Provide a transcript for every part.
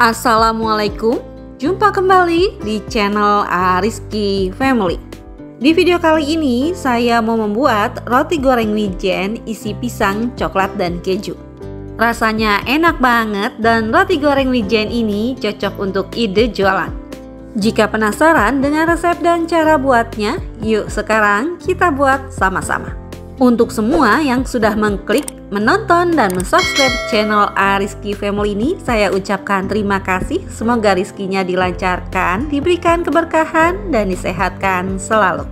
Assalamualaikum, jumpa kembali di channel Ariski Family. Di video kali ini saya mau membuat roti goreng wijen isi pisang, coklat, dan keju. Rasanya enak banget dan roti goreng wijen ini cocok untuk ide jualan. Jika penasaran dengan resep dan cara buatnya, yuk sekarang kita buat sama-sama. Untuk semua yang sudah mengklik, menonton, dan mensubscribe channel Ariski Family ini, saya ucapkan terima kasih. Semoga rizkinya dilancarkan, diberikan keberkahan, dan disehatkan selalu.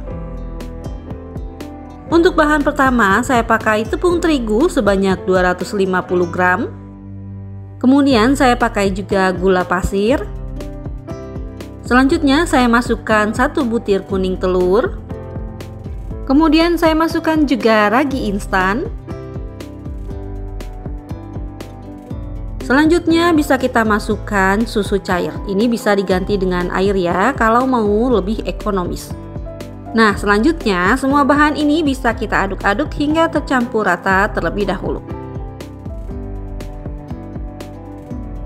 Untuk bahan pertama, saya pakai tepung terigu sebanyak 250 gram. Kemudian saya pakai juga gula pasir. Selanjutnya saya masukkan 1 butir kuning telur. Kemudian saya masukkan juga ragi instan. Selanjutnya bisa kita masukkan susu cair. Ini bisa diganti dengan air ya kalau mau lebih ekonomis. Nah, selanjutnya semua bahan ini bisa kita aduk-aduk hingga tercampur rata terlebih dahulu.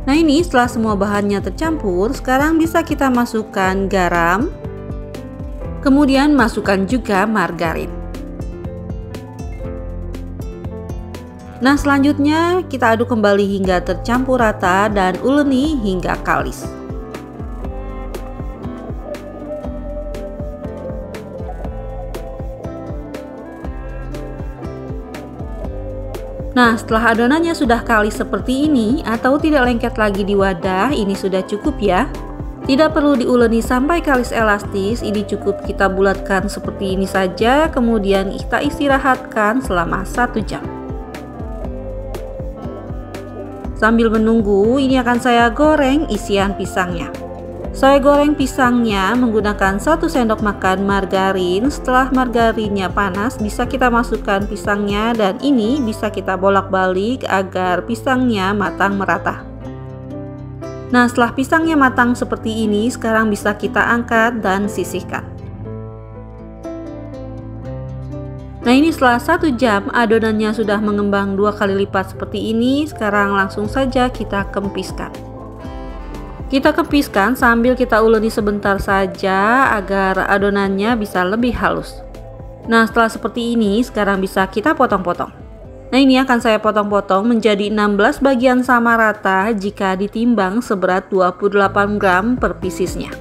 Nah, ini setelah semua bahannya tercampur, sekarang bisa kita masukkan garam. Kemudian masukkan juga margarin. Nah, selanjutnya kita aduk kembali hingga tercampur rata dan uleni hingga kalis. Nah, setelah adonannya sudah kalis seperti ini atau tidak lengket lagi di wadah, ini sudah cukup ya. Tidak perlu diuleni sampai kalis elastis, ini cukup kita bulatkan seperti ini saja, kemudian kita istirahatkan selama 1 jam. Sambil menunggu, ini akan saya goreng isian pisangnya. Saya goreng pisangnya menggunakan 1 sendok makan margarin. Setelah margarinnya panas, bisa kita masukkan pisangnya dan ini bisa kita bolak-balik agar pisangnya matang merata. Nah, setelah pisangnya matang seperti ini, sekarang bisa kita angkat dan sisihkan. Nah, ini setelah 1 jam adonannya sudah mengembang 2 kali lipat seperti ini. Sekarang langsung saja kita kempiskan. Kita kempiskan sambil kita uleni sebentar saja agar adonannya bisa lebih halus. Nah, setelah seperti ini, sekarang bisa kita potong-potong. Nah, ini akan saya potong-potong menjadi 16 bagian sama rata jika ditimbang seberat 28 gram per piecesnya.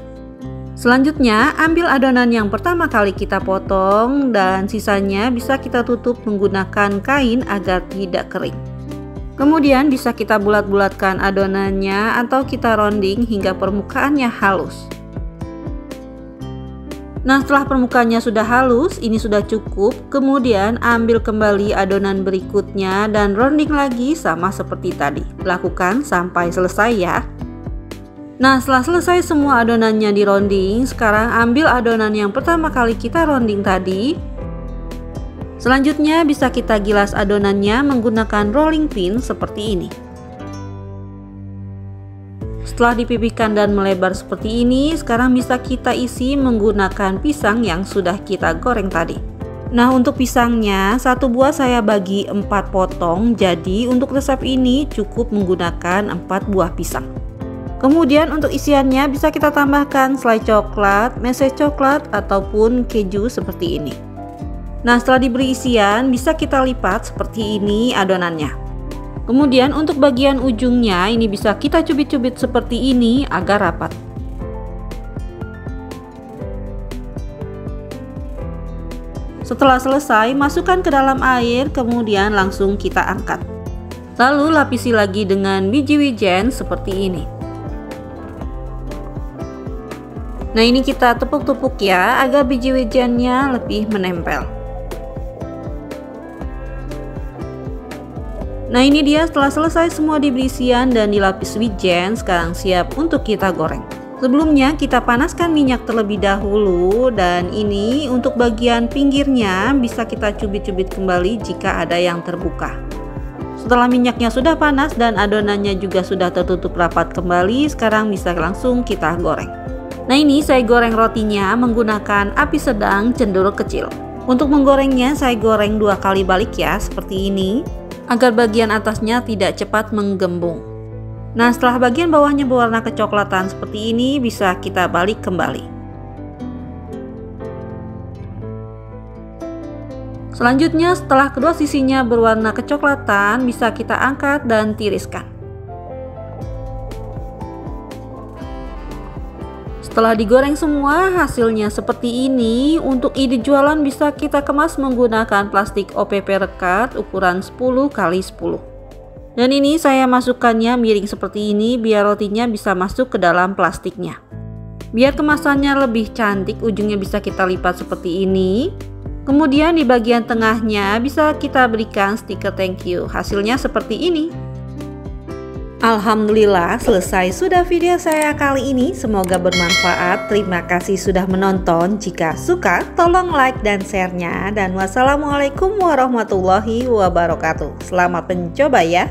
Selanjutnya, ambil adonan yang pertama kali kita potong dan sisanya bisa kita tutup menggunakan kain agar tidak kering. Kemudian bisa kita bulat-bulatkan adonannya atau kita rounding hingga permukaannya halus. Nah, setelah permukaannya sudah halus, ini sudah cukup. Kemudian ambil kembali adonan berikutnya dan rounding lagi sama seperti tadi. Lakukan sampai selesai ya. Nah, setelah selesai semua adonannya di rounding, sekarang ambil adonan yang pertama kali kita rounding tadi. Selanjutnya bisa kita gilas adonannya menggunakan rolling pin seperti ini. Setelah dipipihkan dan melebar seperti ini, sekarang bisa kita isi menggunakan pisang yang sudah kita goreng tadi. Nah, untuk pisangnya, 1 buah saya bagi 4 potong, jadi untuk resep ini cukup menggunakan 4 buah pisang. Kemudian untuk isiannya bisa kita tambahkan selai coklat, meses coklat, ataupun keju seperti ini. Nah, setelah diberi isian, bisa kita lipat seperti ini adonannya. Kemudian untuk bagian ujungnya ini bisa kita cubit-cubit seperti ini agar rapat. Setelah selesai, masukkan ke dalam air, kemudian langsung kita angkat. Lalu lapisi lagi dengan biji wijen seperti ini. Nah, ini kita tepuk-tepuk ya agar biji wijennya lebih menempel. Nah, ini dia setelah selesai semua diberi isian dan dilapis wijen, sekarang siap untuk kita goreng. Sebelumnya kita panaskan minyak terlebih dahulu dan ini untuk bagian pinggirnya bisa kita cubit-cubit kembali jika ada yang terbuka. Setelah minyaknya sudah panas dan adonannya juga sudah tertutup rapat kembali, sekarang bisa langsung kita goreng. Nah, ini saya goreng rotinya menggunakan api sedang cenderung kecil. Untuk menggorengnya saya goreng 2 kali balik ya, seperti ini, agar bagian atasnya tidak cepat menggembung. Nah, setelah bagian bawahnya berwarna kecoklatan seperti ini, bisa kita balik kembali. Selanjutnya, setelah kedua sisinya berwarna kecoklatan, bisa kita angkat dan tiriskan. Setelah digoreng semua, hasilnya seperti ini. Untuk ide jualan bisa kita kemas menggunakan plastik OPP rekat ukuran 10x10. Dan ini saya masukkannya miring seperti ini biar rotinya bisa masuk ke dalam plastiknya. Biar kemasannya lebih cantik, ujungnya bisa kita lipat seperti ini. Kemudian di bagian tengahnya bisa kita berikan stiker thank you. Hasilnya seperti ini. Alhamdulillah, selesai sudah video saya kali ini. Semoga bermanfaat. Terima kasih sudah menonton. Jika suka, tolong like dan share-nya. Dan wassalamualaikum warahmatullahi wabarakatuh. Selamat mencoba ya.